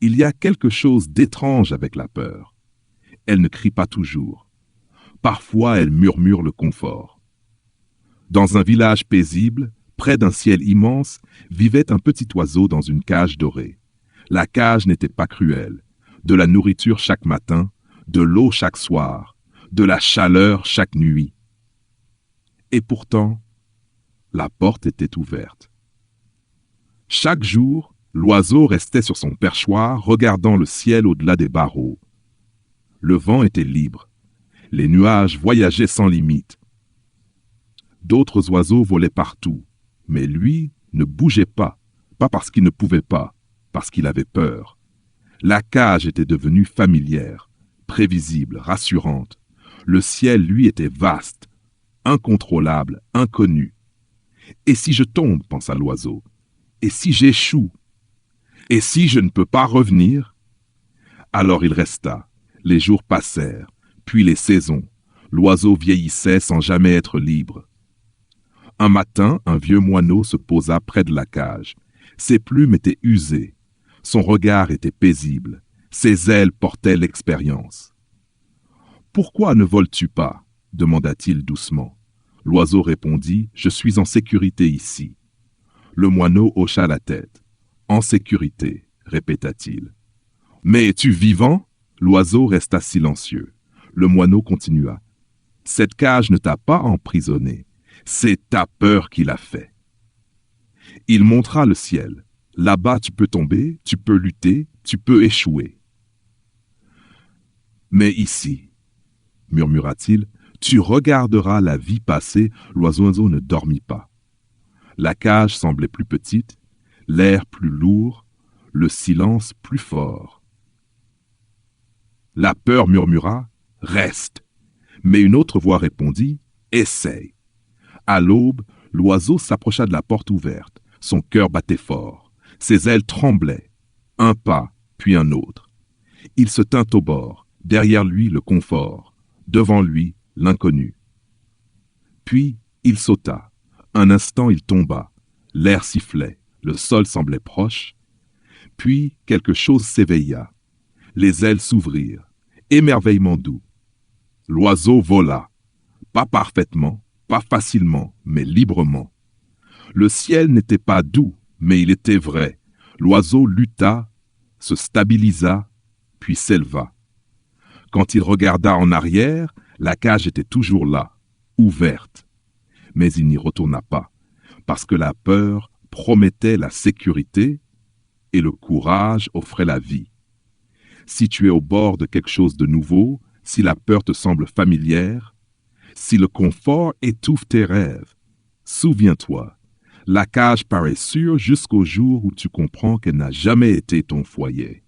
Il y a quelque chose d'étrange avec la peur. Elle ne crie pas toujours. Parfois, elle murmure le confort. Dans un village paisible, près d'un ciel immense, vivait un petit oiseau dans une cage dorée. La cage n'était pas cruelle. De la nourriture chaque matin, de l'eau chaque soir, de la chaleur chaque nuit. Et pourtant, la porte était ouverte. Chaque jour, l'oiseau restait sur son perchoir, regardant le ciel au-delà des barreaux. Le vent était libre. Les nuages voyageaient sans limite. D'autres oiseaux volaient partout, mais lui ne bougeait pas, pas parce qu'il ne pouvait pas, parce qu'il avait peur. La cage était devenue familière, prévisible, rassurante. Le ciel, lui, était vaste, incontrôlable, inconnu. Et si je tombe, pensa l'oiseau, et si j'échoue, et si je ne peux pas revenir? Alors il resta. Les jours passèrent, puis les saisons. L'oiseau vieillissait sans jamais être libre. Un matin, un vieux moineau se posa près de la cage. Ses plumes étaient usées. Son regard était paisible. Ses ailes portaient l'expérience. « Pourquoi ne voles-tu pas » demanda-t-il doucement. L'oiseau répondit « Je suis en sécurité ici. » Le moineau hocha la tête. « En sécurité » répéta-t-il. « Mais es-tu vivant » L'oiseau resta silencieux. Le moineau continua. « Cette cage ne t'a pas emprisonné. C'est ta peur qui l'a fait. » Il montra le ciel. « Là-bas, tu peux tomber, tu peux lutter, tu peux échouer. »« Mais ici, » murmura-t-il, « tu regarderas la vie passer. » L'oiseau ne dormit pas. La cage semblait plus petite, l'air plus lourd, le silence plus fort. La peur murmura « Reste !» Mais une autre voix répondit « Essaye !» À l'aube, l'oiseau s'approcha de la porte ouverte. Son cœur battait fort. Ses ailes tremblaient. Un pas, puis un autre. Il se tint au bord. Derrière lui, le confort. Devant lui, l'inconnu. Puis, il sauta. Un instant, il tomba. L'air sifflait. Le sol semblait proche. Puis, quelque chose s'éveilla. Les ailes s'ouvrirent. Émerveillement doux. L'oiseau vola. Pas parfaitement, pas facilement, mais librement. Le ciel n'était pas doux, mais il était vrai. L'oiseau lutta, se stabilisa, puis s'éleva. Quand il regarda en arrière, la cage était toujours là, ouverte. Mais il n'y retourna pas, parce que la peur promettait la sécurité et le courage offrait la vie. Si tu es au bord de quelque chose de nouveau, si la peur te semble familière, si le confort étouffe tes rêves, souviens-toi, la cage paraît sûre jusqu'au jour où tu comprends qu'elle n'a jamais été ton foyer.